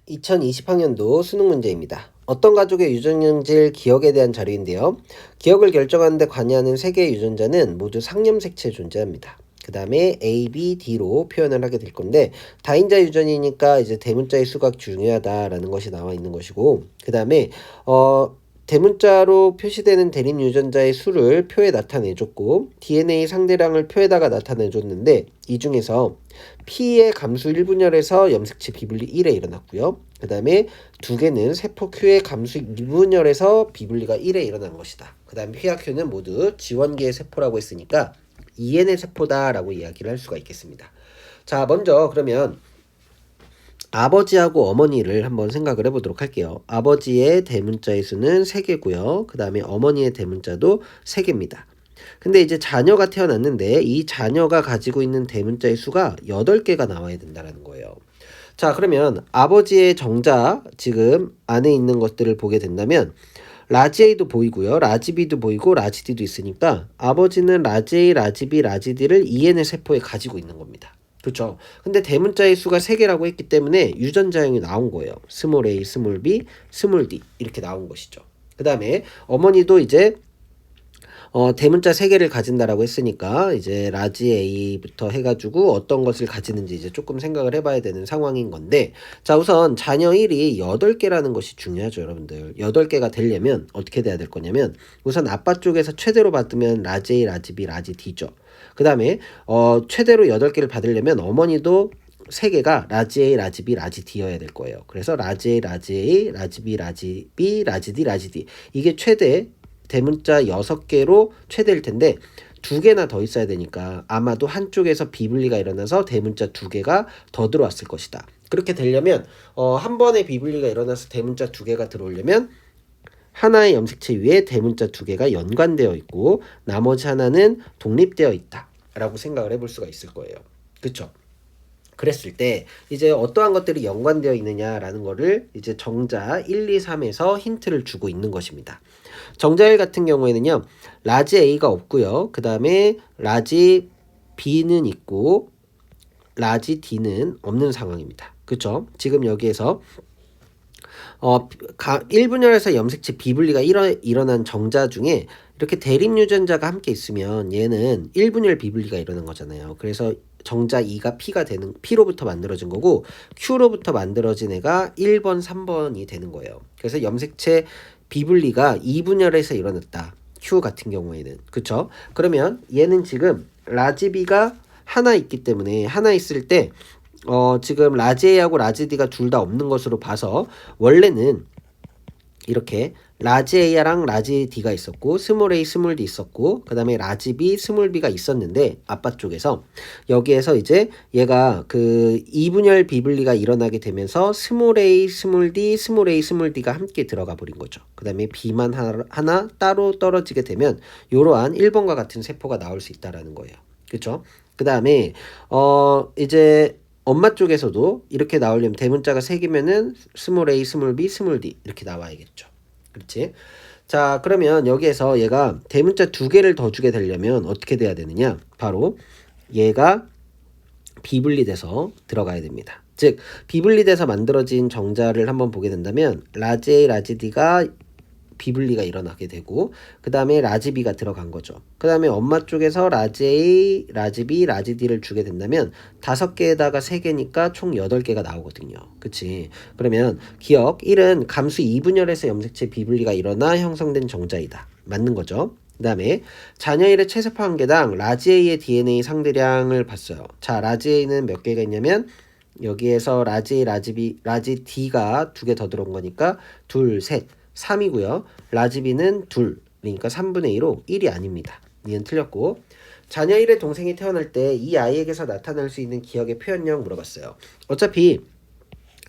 2020학년도 수능 문제입니다. 어떤 가족의 유전형질 기억에 대한 자료인데요. 기억을 결정하는 데 관여하는 세 개의 유전자는 모두 상념색체에 존재합니다. 그 다음에 A, B, D로 표현을 하게 될 건데 다인자 유전이니까 이제 대문자의 수가 중요하다라는 것이 나와 있는 것이고 그 다음에 대문자로 표시되는 대립 유전자의 수를 표에 나타내줬고 DNA 상대량을 표에다가 나타내줬는데 이 중에서 P의 감수 1분열에서 염색체 비분리 1에 일어났고요. 그 다음에 두 개는 세포 Q의 감수 2분열에서 비분리가 1에 일어난 것이다. 그 다음에 P와 Q는 모두 지원계의 세포라고 했으니까 EN의 세포다라고 이야기를 할 수가 있겠습니다. 자, 먼저 그러면 아버지하고 어머니를 한번 생각을 해보도록 할게요. 아버지의 대문자의 수는 3개고요. 그 다음에 어머니의 대문자도 3개입니다. 근데 이제 자녀가 태어났는데 이 자녀가 가지고 있는 대문자의 수가 8개가 나와야 된다는 거예요. 자, 그러면 아버지의 정자 지금 안에 있는 것들을 보게 된다면 라지 A도 보이고요. 라지 B도 보이고 라지 D도 있으니까 아버지는 라지 A, 라지 B, 라지 D를 EN의 세포에 가지고 있는 겁니다. 그렇죠. 근데 대문자의 수가 3개라고 했기 때문에 유전자형이 나온 거예요. 스몰 a, 스몰 b, 스몰 d 이렇게 나온 것이죠. 그 다음에 어머니도 이제 대문자 3개를 가진다라고 했으니까 이제 라지 A부터 해가지고 어떤 것을 가지는지 이제 조금 생각을 해봐야 되는 상황인 건데 자, 우선 자녀 1이 8개라는 것이 중요하죠, 여러분들. 8개가 되려면 어떻게 돼야 될 거냐면 우선 아빠 쪽에서 최대로 받으면 라지 A, 라지 B, 라지 D죠. 그 다음에 최대로 8개를 받으려면 어머니도 3개가 라지 A, 라지 B, 라지 D여야 될 거예요. 그래서 라지 A, 라지 A, 라지 B, 라지 B, 라지 D, 라지 D 이게 최대 대문자 6개로 최대일 텐데 2개나 더 있어야 되니까 아마도 한쪽에서 비분리가 일어나서 대문자 2개가 더 들어왔을 것이다. 그렇게 되려면 한 번에 비분리가 일어나서 대문자 2개가 들어오려면 하나의 염색체 위에 대문자 2개가 연관되어 있고 나머지 하나는 독립되어 있다 라고 생각을 해볼 수가 있을 거예요. 그쵸? 그랬을 때 이제 어떠한 것들이 연관되어 있느냐라는 거를 이제 정자 1, 2, 3에서 힌트를 주고 있는 것입니다. 정자 1 같은 경우에는요. 라지 A가 없고요. 그 다음에 라지 B는 있고 라지 D는 없는 상황입니다. 그쵸? 지금 여기에서 1분열에서 염색체 비분리가 일어난 정자 중에 이렇게 대립 유전자가 함께 있으면 얘는 1분열 비분리가 일어난 거잖아요. 그래서 정자 2가 P로부터 만들어진 거고 Q로부터 만들어진 애가 1번, 3번이 되는 거예요. 그래서 염색체 비분리가 2분열에서 일어났다. Q 같은 경우에는. 그쵸? 그러면 얘는 지금 라지 B가 하나 있기 때문에 하나 있을 때 지금 라지 A하고 라지 D가 둘 다 없는 것으로 봐서 원래는 이렇게 라지 A랑 라지 D가 있었고 스몰 A, 스몰 D 있었고 그 다음에 라지 B, 스몰 B가 있었는데 아빠 쪽에서 여기에서 이제 얘가 그 2분열 비분리가 일어나게 되면서 스몰 A, 스몰 D, 스몰 A, 스몰 D가 함께 들어가 버린 거죠. 그 다음에 B만 하나 따로 떨어지게 되면 이러한 1번과 같은 세포가 나올 수 있다라는 거예요. 그쵸? 그 다음에 이제 엄마 쪽에서도 이렇게 나오려면 대문자가 3개면은 스몰 a, 스몰 b, 스몰 d 이렇게 나와야겠죠. 그렇지? 자, 그러면 여기에서 얘가 대문자 2개를 더 주게 되려면 어떻게 돼야 되느냐? 바로 얘가 비분리돼서 들어가야 됩니다. 즉 비분리돼서 만들어진 정자를 한번 보게 된다면 라지 A, 라지 D가 비분리가 일어나게 되고 그 다음에 라지 B가 들어간 거죠. 그 다음에 엄마 쪽에서 라지 A, 라지 B, 라지 D를 주게 된다면 5개에다가 3개니까 총 8개가 나오거든요. 그치? 그러면 기억 1은 감수 2분열에서 염색체 비분리가 일어나 형성된 정자이다. 맞는 거죠. 그 다음에 자녀 1의 최세포 한 개당 라지 A의 DNA 상대량을 봤어요. 자, 라지 A는 몇 개가 있냐면 여기에서 라지 A, 라지 B, 라지 D가 2개 더 들어온 거니까 둘, 셋 3이고요. 라지 B는 2, 그러니까 3분의 2로 1이 아닙니다. 이는 틀렸고 자녀 1의 동생이 태어날 때 이 아이에게서 나타날 수 있는 기억의 표현력 물어봤어요. 어차피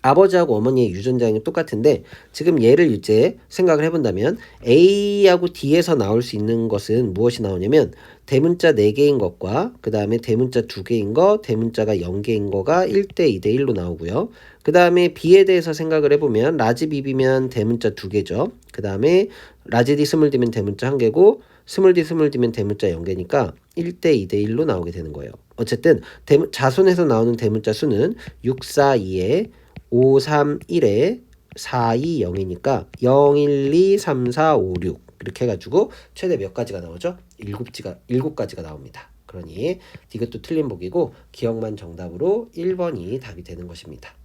아버지하고 어머니의 유전자형이 똑같은데 지금 얘를 이제 생각을 해본다면 A하고 D에서 나올 수 있는 것은 무엇이 나오냐면 대문자 4개인 것과 그 다음에 대문자 2개인 거, 대문자가 0개인 거가 1대 2대 1로 나오고요. 그 다음에 B에 대해서 생각을 해보면 라지 B면 대문자 2개죠. 그 다음에 라지 D 스몰 D면 대문자 1개고 스몰 D 스몰 D면 대문자 0개니까 1대 2대 1로 나오게 되는 거예요. 어쨌든 자손에서 나오는 대문자 수는 6, 4, 2에 5, 3, 1에 4, 2, 0이니까 0, 1, 2, 3, 4, 5, 6 이렇게 해가지고 최대 몇 가지가 나오죠? 7가지가 나옵니다. 그러니 디귿도 틀린 복이고 기억만 정답으로 1번이 답이 되는 것입니다.